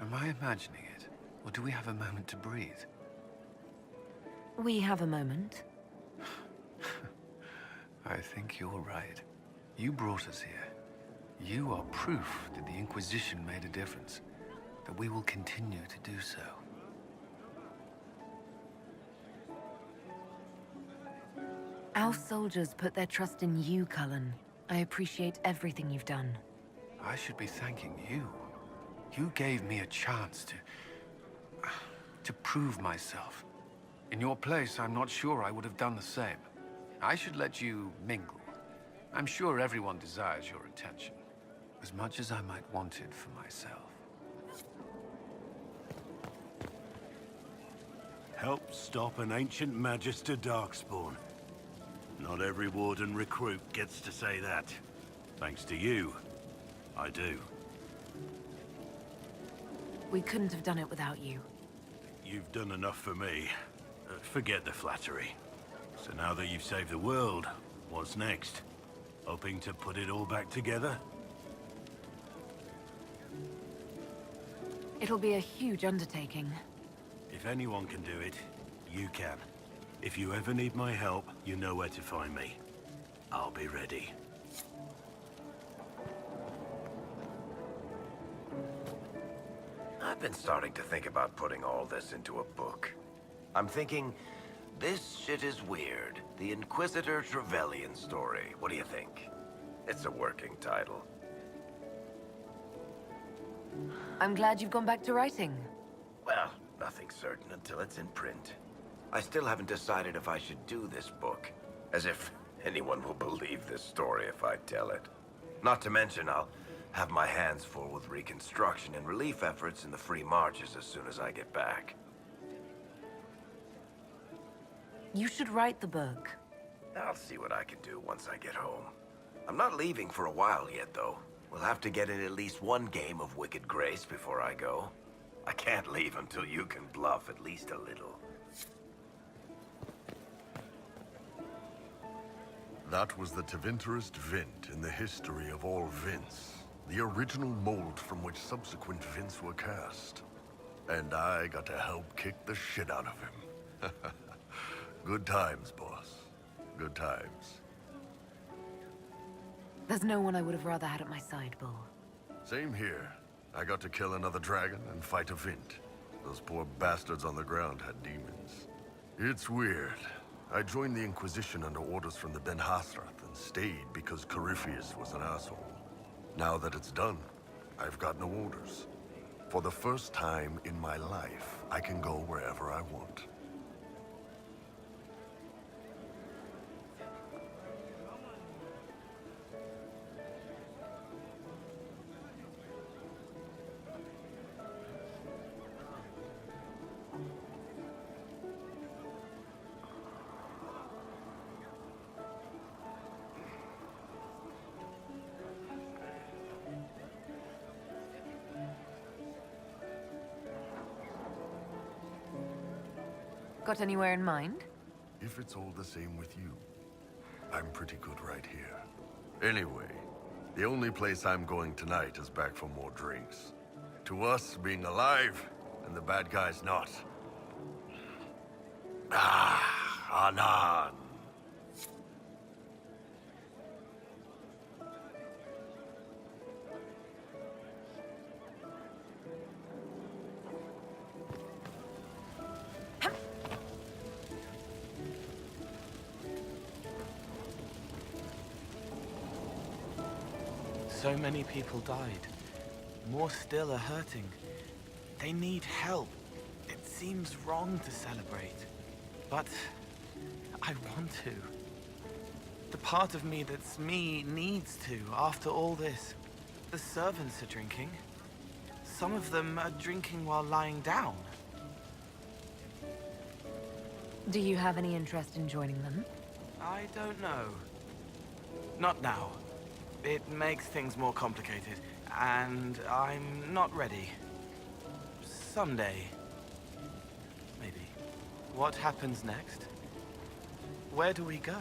Am I imagining it? Or do we have a moment to breathe? We have a moment. I think you're right. You brought us here. You are proof that the Inquisition made a difference. That we will continue to do so. Our soldiers put their trust in you, Cullen. I appreciate everything you've done. I should be thanking you. You gave me a chance to prove myself. In your place, I'm not sure I would have done the same. I should let you mingle. I'm sure everyone desires your attention, as much as I might want it for myself. Help stop an ancient Magister Darkspawn. Not every Warden recruit gets to say that. Thanks to you, I do. We couldn't have done it without you. You've done enough for me. Forget the flattery. So now that you've saved the world, what's next? Hoping to put it all back together? It'll be a huge undertaking. If anyone can do it, you can. If you ever need my help, you know where to find me. I'll be ready. I've been starting to think about putting all this into a book. I'm thinking, this shit is weird. The Inquisitor Trevelyan story. What do you think? It's a working title. I'm glad you've gone back to writing. Well, nothing's certain until it's in print. I still haven't decided if I should do this book. As if anyone will believe this story if I tell it. Not to mention, I'll have my hands full with reconstruction and relief efforts in the Free Marches as soon as I get back. You should write the book. I'll see what I can do once I get home. I'm not leaving for a while yet, though. We'll have to get in at least one game of Wicked Grace before I go. I can't leave until you can bluff at least a little. That was the Tevinterest Vint in the history of all Vints. The original mold from which subsequent Vints were cast. And I got to help kick the shit out of him. Good times, boss. Good times. There's no one I would have rather had at my side, Bull. Same here. I got to kill another dragon and fight a Vint. Those poor bastards on the ground had demons. It's weird. I joined the Inquisition under orders from the Ben Hasrath and stayed because Corypheus was an asshole. Now that it's done, I've got no orders. For the first time in my life, I can go wherever I want. Got anywhere in mind? If it's all the same with you, I'm pretty good right here. Anyway, the only place I'm going tonight is back for more drinks. To us, being alive, and the bad guys not. Ah, Anan. So many people died. More still are hurting. They need help. It seems wrong to celebrate. But I want to. The part of me that's me needs to, after all this. The servants are drinking. Some of them are drinking while lying down. Do you have any interest in joining them? I don't know. Not now. It makes things more complicated, and I'm not ready. Someday. Maybe. What happens next? Where do we go?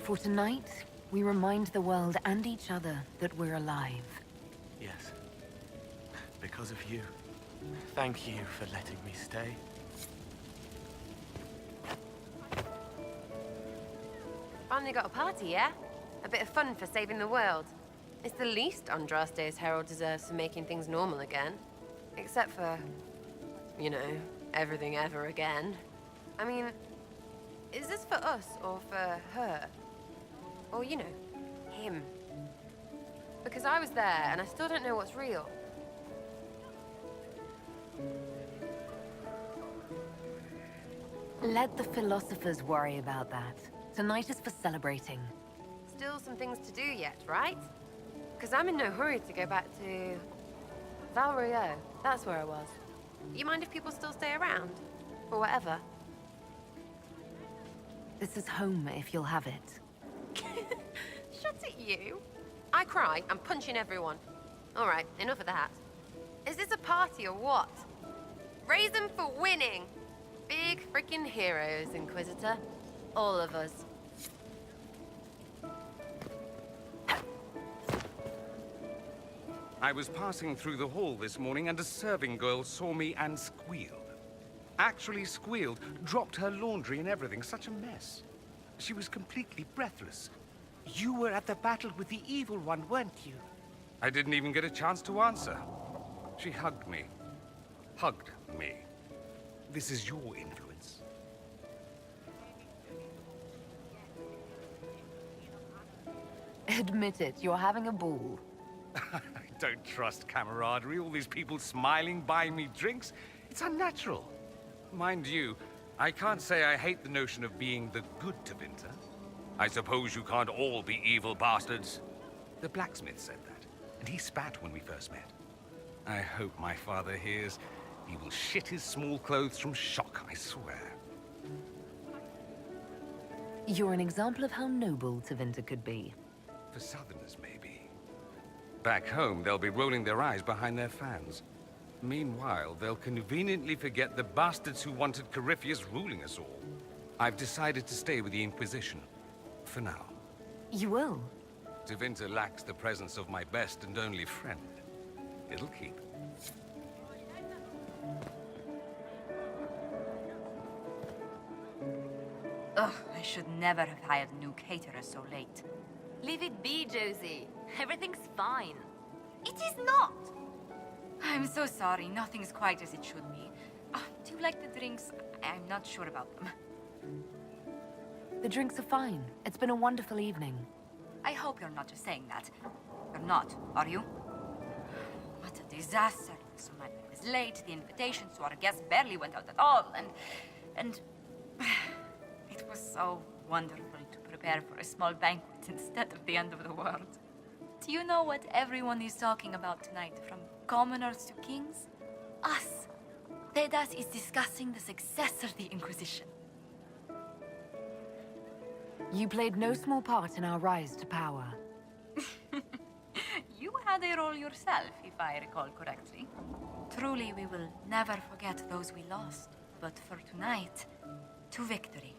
For tonight, We remind the world and each other that we're alive. Yes. Because of you. Thank you for letting me stay. Finally got a party, yeah? A bit of fun for saving the world. It's the least Andraste's Herald deserves for making things normal again. Except for, you know, everything ever again. I mean, is this for us or for her? Or, you know, him? Because I was there and I still don't know what's real. Let the philosophers worry about that. Tonight is for celebrating. Still some things to do yet, right? Because I'm in no hurry to go back to... Val Royeaux. That's where I was. You mind if people still stay around? Or whatever? This is home if you'll have it. Shut it, you. I cry, I'm punching everyone. All right, enough of that. Is this a party or what? Raise them for winning! Big freaking heroes, Inquisitor. All of us. I was passing through the hall this morning and a serving girl saw me and squealed. Actually squealed, dropped her laundry and everything, such a mess. She was completely breathless. You were at the battle with the evil one, weren't you? I didn't even get a chance to answer. She hugged me. Hugged me. This is your influence. Admit it, you're having a ball. I don't trust camaraderie, all these people smiling, buying me drinks. It's unnatural. Mind you, I can't say I hate the notion of being the good Tevinter. I suppose you can't all be evil bastards. The blacksmith said that, and he spat when we first met. I hope my father hears. He will shit his small clothes from shock, I swear. You're an example of how noble Tevinter could be. For Southerners, maybe. Back home, they'll be rolling their eyes behind their fans. Meanwhile, they'll conveniently forget the bastards who wanted Corypheus ruling us all. I've decided to stay with the Inquisition. For now. You will? Tevinter lacks the presence of my best and only friend. It'll keep. Ugh, I should never have hired a new caterer so late. Leave it be, Josie. Everything's fine. It is not! I'm so sorry, nothing's quite as it should be. Do you like the drinks? I'm not sure about them. The drinks are fine. It's been a wonderful evening. I hope you're not just saying that. You're not, are you? What a disaster. So my man was late, the invitations to our guests barely went out at all, and... It was so wonderful to prepare for a small banquet instead of the end of the world. Do you know what everyone is talking about tonight, from commoners to kings? Us. Dedas is discussing the success of the Inquisition. You played no small part in our rise to power. You had a role yourself, if I recall correctly. Truly, we will never forget those we lost. But for tonight, to victory.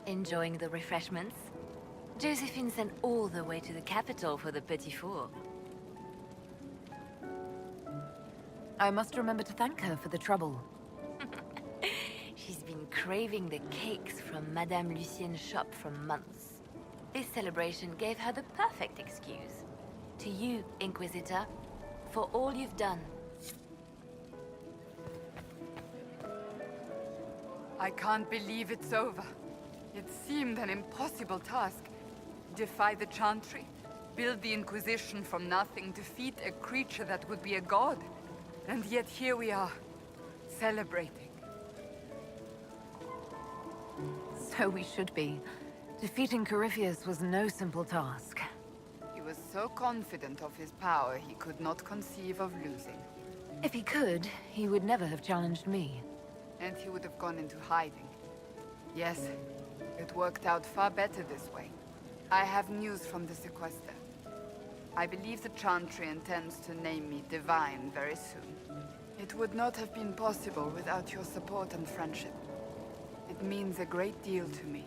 Enjoying the refreshments? Josephine sent all the way to the capital for the petit four. I must remember to thank her for the trouble. She's been craving the cakes from Madame Lucien's shop for months. This celebration gave her the perfect excuse. To you, Inquisitor, for all you've done. I can't believe it's over. It seemed an impossible task. Defy the Chantry, build the Inquisition from nothing, defeat a creature that would be a god. And yet here we are, celebrating. So we should be. Defeating Corypheus was no simple task. He was so confident of his power, he could not conceive of losing. If he could, he would never have challenged me. And he would have gone into hiding. Yes, it worked out far better this way. I have news from the sequester. I believe the Chantry intends to name me Divine very soon. It would not have been possible without your support and friendship. It means a great deal to me.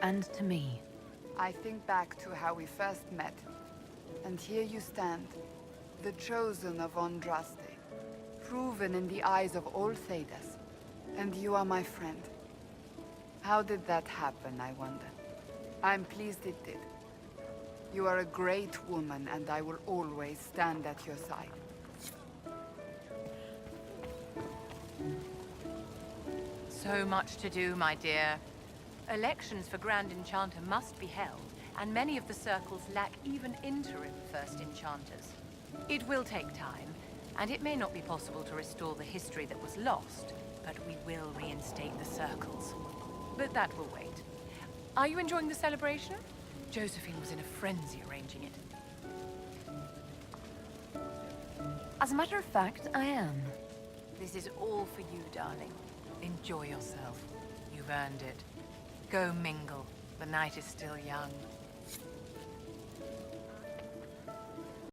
And to me. I think back to how we first met, and here you stand, the chosen of Andraste, proven in the eyes of all Thedas, and you are my friend. How did that happen, I wonder? I'm pleased it did. You are a great woman, and I will always stand at your side. So much to do, my dear. Elections for Grand Enchanter must be held, and many of the circles lack even interim First Enchanters. It will take time, and it may not be possible to restore the history that was lost, but we will reinstate the circles. But that will wait. Are you enjoying the celebration? Josephine was in a frenzy arranging it. As a matter of fact, I am. This is all for you, darling. Enjoy yourself. You've earned it. Go mingle. The night is still young.